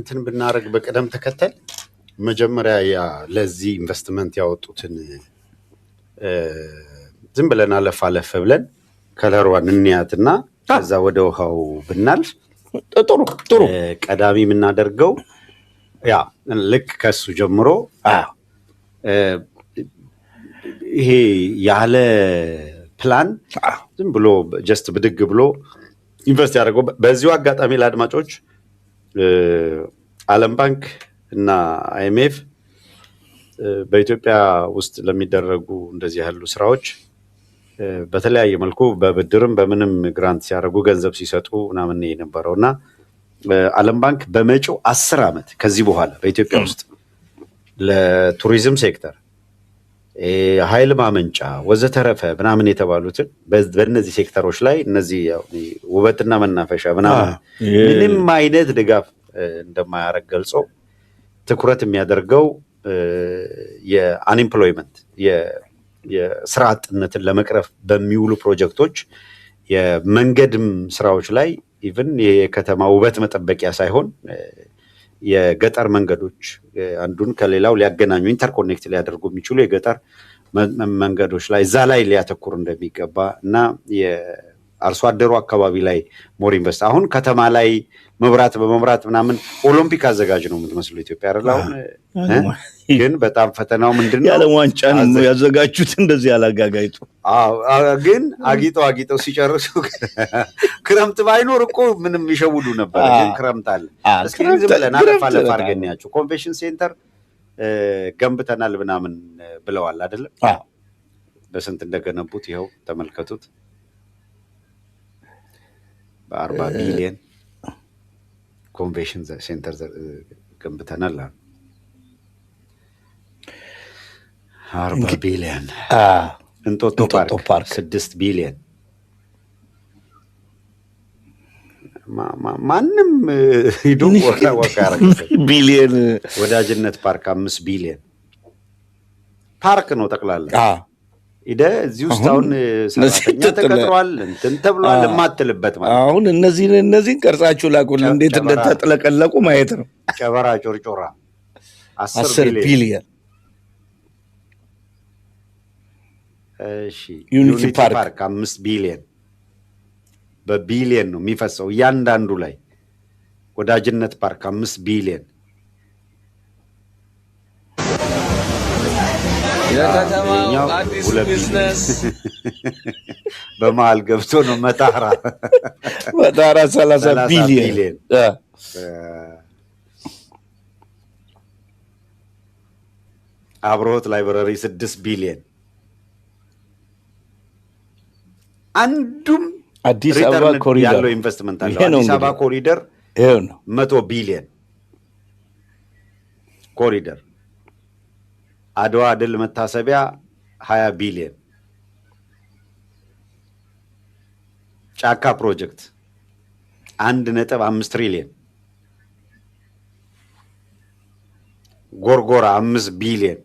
እንትን ብናረግ በቀደም ተከተል መጀመሪያ ያ ለዚህ ኢንቨስትመንት ያወጡትን ዝም ብለን አለፍ ብለን ከለሯን እንያትና ከዛ ወደ ውሃው ብናልፍ ጥሩ ቀዳሚ የምናደርገው ያ ልክ ከሱ ጀምሮ ይሄ ያለ ፕላን ዝም ብሎ ጀስት ብድግ ብሎ ኢንቨስት ያደርገው። በዚሁ አጋጣሚ ለአድማጮች ዓለም ባንክ እና አይኤምኤፍ በኢትዮጵያ ውስጥ ለሚደረጉ እንደዚህ ያሉ ስራዎች በተለያየ መልኩ በብድርም በምንም ግራንት ሲያደርጉ ገንዘብ ሲሰጡ ምናምን የነበረውና ዓለም ባንክ በመጪው 10 ዓመት ከዚህ በኋላ በኢትዮጵያ ውስጥ ለቱሪዝም ሴክተር ኃይል ማመንጫ ወዘተረፈ ምናምን የተባሉትን በእነዚህ ሴክተሮች ላይ እነዚህ ውበትና መናፈሻ ምናምን ምንም አይነት ድጋፍ እንደማያደርግ ገልጾ ትኩረት የሚያደርገው የአንኤምፕሎይመንት የስራ አጥነትን ለመቅረፍ በሚውሉ ፕሮጀክቶች የመንገድም ስራዎች ላይ ኢቭን የከተማ ውበት መጠበቂያ ሳይሆን የገጠር መንገዶች አንዱን ከሌላው ሊያገናኙ ኢንተርኮኔክት ሊያደርጉ የሚችሉ የገጠር መንገዶች ላይ እዛ ላይ ሊያተኩር እንደሚገባ እና የአርሶ አደሩ አካባቢ ላይ ሞር ኢንቨስት አሁን ከተማ ላይ መብራት በመምራት ምናምን ኦሎምፒክ አዘጋጅ ነው የምትመስሉ ኢትዮጵያ አይደል? አሁን ግን በጣም ፈተናው ምንድነው? የዓለም ዋንጫ ነው ያዘጋጁት እንደዚህ አላጋጋይጡ። ግን አጊጠው ሲጨርሱ ክረምት ባይኖር እኮ ምንም ይሸውዱ ነበር። ግን ክረምት አለ። እስኪ ዝም ብለን አለፍ አድርገናቸው ኮንቬንሽን ሴንተር ገንብተናል ምናምን ብለዋል አይደለም? በስንት እንደገነቡት ይኸው ተመልከቱት። በ40 ቢሊዮን ኮንቬንሽን ሴንተር ገንብተናል። 40 ቢሊዮን እንጦጦ ፓርክ 6 ቢሊዮን ማንም ሂዱ ወካ ቢሊዮን ወዳጅነት ፓርክ 5 ቢሊዮን ፓርክ ነው ጠቅላላ ኢደ እዚህ ውስጥ አሁን ሰራተኛ ተቀጥሯል እንትን ተብሏል የማትልበት ማለት አሁን እነዚህን ቀርጻችሁ ላኩልን እንዴት እንደተጥለቀለቁ ማየት ነው። ጨበራ ጮርጮራ 10 ቢሊዮን እሺ ዩኒቲ ፓርክ 5 ቢሊዮን በቢሊዮን ነው የሚፈሰው እያንዳንዱ ላይ። ወዳጅነት ፓርክ 5 ቢሊዮን የከተማው አዲስ ቢዝነስ በመሃል ገብቶ ነው መጣራ 30 ቢሊዮን አብሮት ላይብረሪ 6 ቢሊዮን አንዱም አዲስ አበባ ኮሪደር ያለው ኢንቨስትመንት አለ። አዲስ አበባ ኮሪደር 100 ቢሊዮን ኮሪደር አድዋ ድል መታሰቢያ 20 ቢሊዮን ጫካ ፕሮጀክት 1.5 ትሪሊዮን ጎርጎራ 5 ቢሊዮን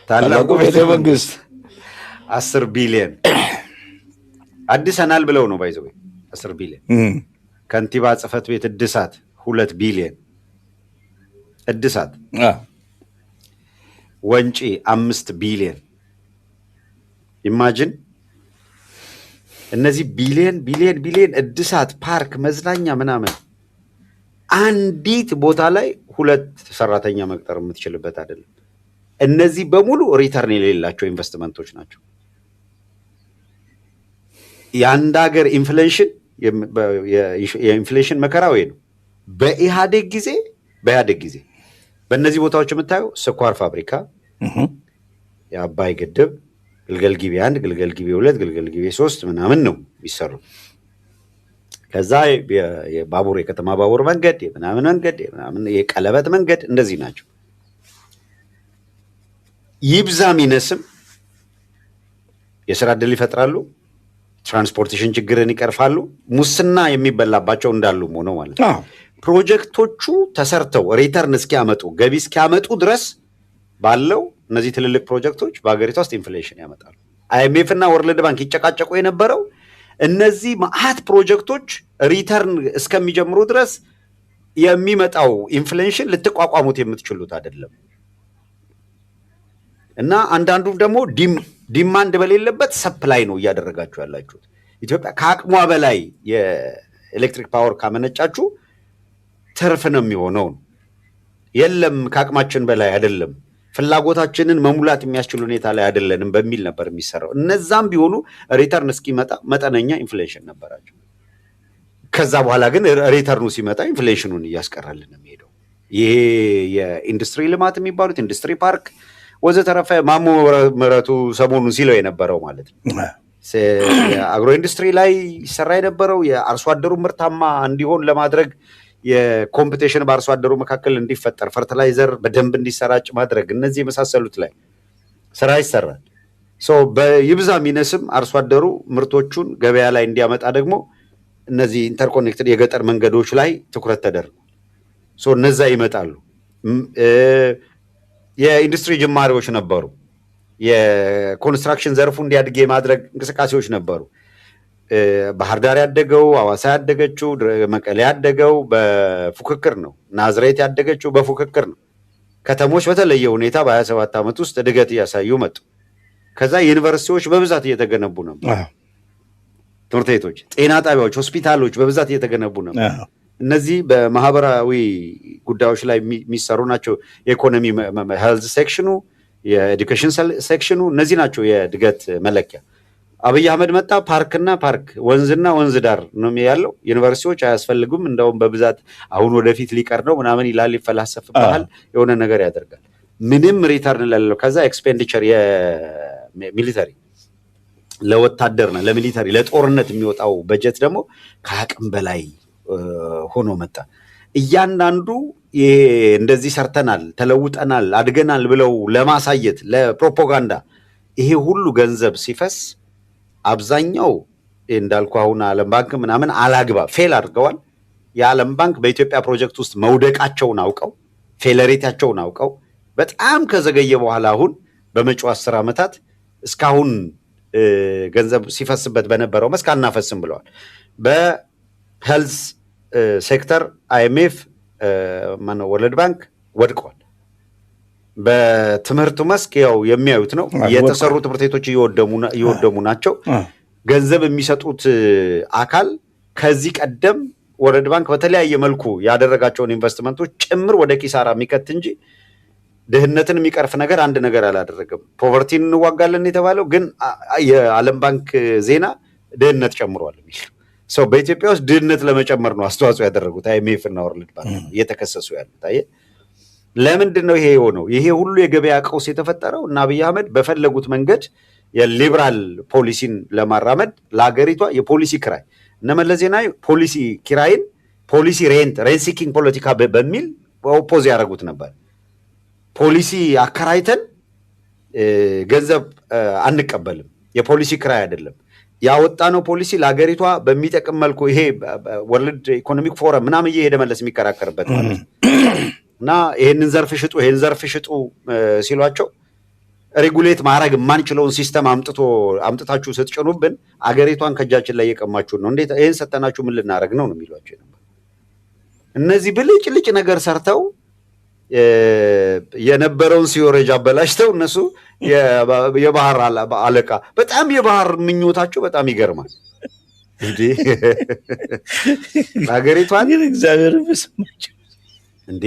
ታላቁ ቤተ መንግስት 10 ቢሊዮን አዲሰናል ብለው ነው ባይዘው 10 ቢሊዮን ከንቲባ ጽህፈት ቤት እድሳት 2 ቢሊዮን እድሳት ወንጪ 5 ቢሊዮን ኢማጂን እነዚህ ቢሊዮን እድሳት ፓርክ መዝናኛ ምናምን አንዲት ቦታ ላይ 2 ሰራተኛ መቅጠር የምትችልበት አይደለም። እነዚህ በሙሉ ሪተርን የሌላቸው ኢንቨስትመንቶች ናቸው። የአንድ ሀገር የኢንፍሌሽን መከራው ነው። በኢህአዴግ ጊዜ በእነዚህ ቦታዎች የምታየው ስኳር ፋብሪካ፣ የአባይ ግድብ፣ ግልገል ጊቤ 1፣ ግልገል ጊቤ 2፣ ግልገል ጊቤ 3 ምናምን ነው የሚሰሩ። ከዛ የባቡር የከተማ ባቡር መንገድ የምናምን መንገድ የምናምን የቀለበት መንገድ እንደዚህ ናቸው። ይብዛም ይነስም የስራ ዕድል ይፈጥራሉ፣ ትራንስፖርቴሽን ችግርን ይቀርፋሉ፣ ሙስና የሚበላባቸው እንዳሉ ሆነው ማለት ነው። ፕሮጀክቶቹ ተሰርተው ሪተርን እስኪያመጡ ገቢ እስኪያመጡ ድረስ ባለው እነዚህ ትልልቅ ፕሮጀክቶች በሀገሪቷ ውስጥ ኢንፍሌሽን ያመጣሉ። አይኤምኤፍ እና ወርልድ ባንክ ይጨቃጨቁ የነበረው እነዚህ ማአት ፕሮጀክቶች ሪተርን እስከሚጀምሩ ድረስ የሚመጣው ኢንፍሌሽን ልትቋቋሙት የምትችሉት አይደለም እና አንዳንዱ ደግሞ ዲማንድ በሌለበት ሰፕላይ ነው እያደረጋችሁ ያላችሁት። ኢትዮጵያ ከአቅሟ በላይ የኤሌክትሪክ ፓወር ካመነጫችሁ ትርፍ ነው የሚሆነው። የለም ከአቅማችን በላይ አይደለም፣ ፍላጎታችንን መሙላት የሚያስችል ሁኔታ ላይ አይደለንም በሚል ነበር የሚሰራው። እነዛም ቢሆኑ ሪተርን እስኪመጣ መጠነኛ ኢንፍሌሽን ነበራቸው። ከዛ በኋላ ግን ሪተርኑ ሲመጣ ኢንፍሌሽኑን እያስቀራልን ነው የሚሄደው። ይሄ የኢንዱስትሪ ልማት የሚባሉት ኢንዱስትሪ ፓርክ ወዘተረፈ ማሞ ምህረቱ ሰሞኑን ሲለው የነበረው ማለት ነው። የአግሮ ኢንዱስትሪ ላይ ይሰራ የነበረው የአርሶ አደሩ ምርታማ እንዲሆን ለማድረግ የኮምፒቲሽን በአርሶ አደሩ መካከል እንዲፈጠር ፈርቲላይዘር በደንብ እንዲሰራጭ ማድረግ፣ እነዚህ የመሳሰሉት ላይ ስራ ይሰራል። በይብዛ ሚነስም አርሶ አደሩ ምርቶቹን ገበያ ላይ እንዲያመጣ ደግሞ እነዚህ ኢንተርኮኔክትድ የገጠር መንገዶች ላይ ትኩረት ተደርጓል። እነዛ ይመጣሉ። የኢንዱስትሪ ጅማሬዎች ነበሩ። የኮንስትራክሽን ዘርፉ እንዲያድግ የማድረግ እንቅስቃሴዎች ነበሩ። ባህር ዳር ያደገው፣ ሐዋሳ ያደገችው፣ መቀሌ ያደገው በፉክክር ነው። ናዝሬት ያደገችው በፉክክር ነው። ከተሞች በተለየ ሁኔታ በ27 ዓመት ውስጥ እድገት እያሳዩ መጡ። ከዛ ዩኒቨርሲቲዎች በብዛት እየተገነቡ ነበር። ትምህርት ቤቶች፣ ጤና ጣቢያዎች፣ ሆስፒታሎች በብዛት እየተገነቡ ነበር። እነዚህ በማህበራዊ ጉዳዮች ላይ የሚሰሩ ናቸው። የኢኮኖሚ ሄልዝ ሴክሽኑ፣ የኤዱኬሽን ሴክሽኑ፣ እነዚህ ናቸው የእድገት መለኪያ። አብይ አህመድ መጣ። ፓርክና ፓርክ፣ ወንዝና ወንዝ ዳር ነው ያለው። ዩኒቨርሲቲዎች አያስፈልጉም፣ እንደውም በብዛት አሁን ወደፊት ሊቀር ነው ምናምን ይላል፣ ይፈላሰፍብሃል፣ የሆነ ነገር ያደርጋል። ምንም ሪተርን ለሌለው። ከዛ ኤክስፔንዲቸር የሚሊተሪ ለወታደርና ለሚሊተሪ ለጦርነት የሚወጣው በጀት ደግሞ ከአቅም በላይ ሆኖ መጣ። እያንዳንዱ ይሄ እንደዚህ ሰርተናል፣ ተለውጠናል፣ አድገናል ብለው ለማሳየት ለፕሮፓጋንዳ ይሄ ሁሉ ገንዘብ ሲፈስ አብዛኛው እንዳልኩ አሁን ዓለም ባንክ ምናምን አላግባብ ፌል አድርገዋል። የዓለም ባንክ በኢትዮጵያ ፕሮጀክት ውስጥ መውደቃቸውን አውቀው ፌለሬታቸውን አውቀው በጣም ከዘገየ በኋላ አሁን በመጪው 10 ዓመታት እስካሁን ገንዘብ ሲፈስበት በነበረው መስክ አናፈስም ብለዋል። በሄልዝ ሴክተር አይኤምኤፍ ማነው ወርልድ ባንክ ወድቀዋል። በትምህርቱ መስክ ያው የሚያዩት ነው። የተሰሩ ትምህርት ቤቶች እየወደሙ ናቸው። ገንዘብ የሚሰጡት አካል ከዚህ ቀደም ወርልድ ባንክ በተለያየ መልኩ ያደረጋቸውን ኢንቨስትመንቶች ጭምር ወደ ኪሳራ የሚከት እንጂ ድህነትን የሚቀርፍ ነገር አንድ ነገር አላደረገም። ፖቨርቲን እንዋጋለን የተባለው ግን የዓለም ባንክ ዜና ድህነት ጨምሯል የሚል ሰው በኢትዮጵያ ውስጥ ድህነት ለመጨመር ነው አስተዋጽኦ ያደረጉት አይኤምኤፍ እና ወርልድ ባንክ እየተከሰሱ ያሉት። አየህ ለምንድን ነው ይሄ የሆነው? ይሄ ሁሉ የገበያ ቀውስ የተፈጠረው እና አብይ አህመድ በፈለጉት መንገድ የሊበራል ፖሊሲን ለማራመድ ለሀገሪቷ የፖሊሲ ክራይ እነ መለስ ዜናዊ ፖሊሲ ኪራይን ፖሊሲ ሬንት ሲኪንግ ፖለቲካ በሚል ኦፖዝ ያደረጉት ነበር። ፖሊሲ አከራይተን ገንዘብ አንቀበልም፣ የፖሊሲ ክራይ አይደለም ያወጣነው ፖሊሲ ለሀገሪቷ በሚጠቅም መልኩ ይሄ ወርልድ ኢኮኖሚክ ፎረም ምናምን እየሄደ መለስ የሚከራከርበት ማለት እና ይሄንን ዘርፍ ሽጡ ሲሏቸው ሬጉሌት ማድረግ የማንችለውን ሲስተም አምጥታችሁ ስትጭኑብን አገሪቷን ከእጃችን ላይ እየቀማችሁ ነው፣ እንዴት ይሄን ሰጠናችሁ ምን ልናደርግ ነው የሚሏቸው ነበር። እነዚህ ብልጭልጭ ነገር ሰርተው የነበረውን ሲዮሬጅ አበላሽተው እነሱ የባህር አለቃ በጣም የባህር ምኞታቸው በጣም ይገርማል። እንዴ ሀገሪቷን እግዚአብሔር ይመስማቸው እንዴ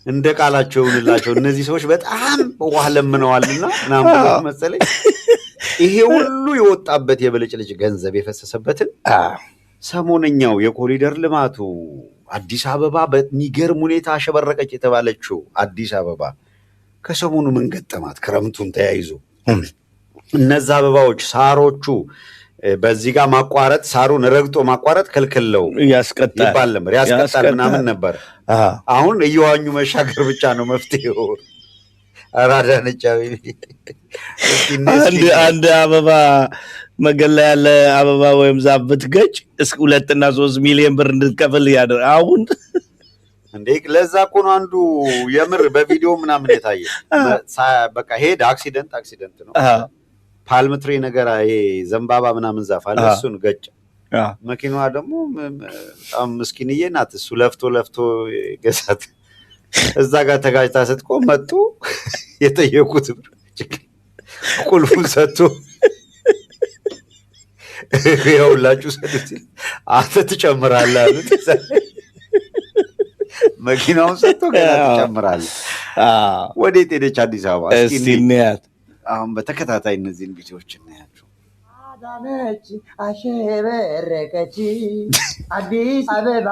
እንደ ቃላቸው ይሁንላቸው። እነዚህ ሰዎች በጣም ውሃ ለምነዋልና ምናምን መሰለኝ ይሄ ሁሉ የወጣበት የብልጭልጭ ገንዘብ የፈሰሰበትን ሰሞነኛው የኮሪደር ልማቱ አዲስ አበባ በሚገርም ሁኔታ አሸበረቀች የተባለችው አዲስ አበባ ከሰሞኑ ምን ገጠማት? ክረምቱን ተያይዞ እነዛ አበባዎች ሳሮቹ በዚህ ጋር ማቋረጥ ሳሩን ረግጦ ማቋረጥ ክልክለው ይባል ነበር፣ ያስቀጣል ምናምን ነበር። አሁን እየዋኙ መሻገር ብቻ ነው መፍትሄው። አራዳ ነጫ አንድ አበባ መገላ ያለ አበባ ወይም ዛፍ ብትገጭ እስከ 2 እና 3 ሚሊዮን ብር እንድትከፍል ያደር። አሁን እንዴ ለዛ እኮ ነው አንዱ የምር በቪዲዮ ምናምን የታየ በቃ ሄድ አክሲደንት ነው። ፓልም ትሪ ነገር ይሄ ዘንባባ ምናምን ዛፍ አለ፣ እሱን ገጭ መኪናዋ ደግሞ በጣም ምስኪንዬ ናት። እሱ ለፍቶ ገዛት። እዛ ጋር ተጋጭታ ስትቆም መጡ የጠየቁት ቁልፉን ሰጥቶ ይኸውላችሁ ሰዱት አንተ ትጨምራለህ አሉት። መኪናውን ሰጥቶ ገና ትጨምራለህ። ወዴት ሄደች አዲስ አበባ? እስቲ እንያት። አሁን በተከታታይ እነዚህን ቪዲዮዎች እናያቸው። አዳነች አሸበረቀች፣ አዲስ አበባ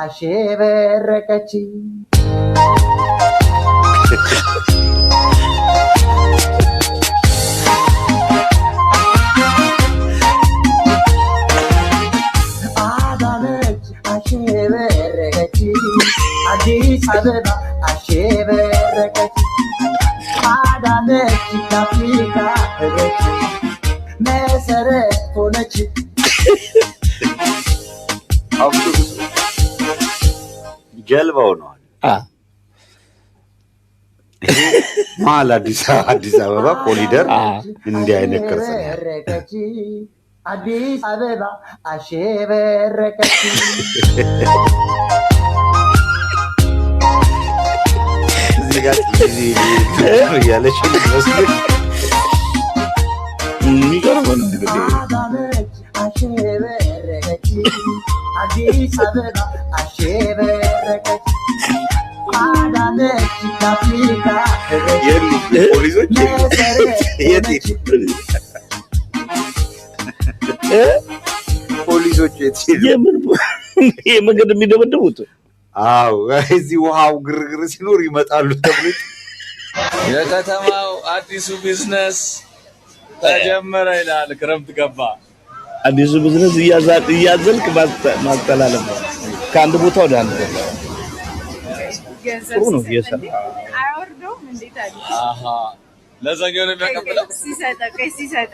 አሸበረቀች። አዳነች አሸበረቀች፣ አዲስ አበባ አሸበረቀች። አዳነች ለአፍሪካ ህብረት መሰረት ሆነች። አውቶቡስ ጀልባው ነው መሀል አዲስ አበባ ኮሊደር እንዲህ አይነት ቅርጽ ነው። አዲስ አበባ አሸበረቀች። እዚህ ጋር እያለች መስል አዳነች አሸበረቀች፣ አዲስ አበባ አሸበረቀች። አዳነች ለአፍሪካ ህብረት ፖሊሶች ፖሊሶች መንገድ የሚደበድቡት? አዎ እዚህ ውሃው ግርግር ሲኖር ይመጣሉ ተብሎ የከተማው አዲሱ ቢዝነስ ተጀመረ ይላል። ክረምት ገባ። አዲሱ ቢዝነስ እያዘልክ ማስተላለፍ ከአንድ ቦታ ወደ አንድ ቦታ ጥሩ ነው እየሰራ አያወርደውም። እንዴት አለ? አሃ ለዛኛው ነው የሚያቀብለው ሲሰጣ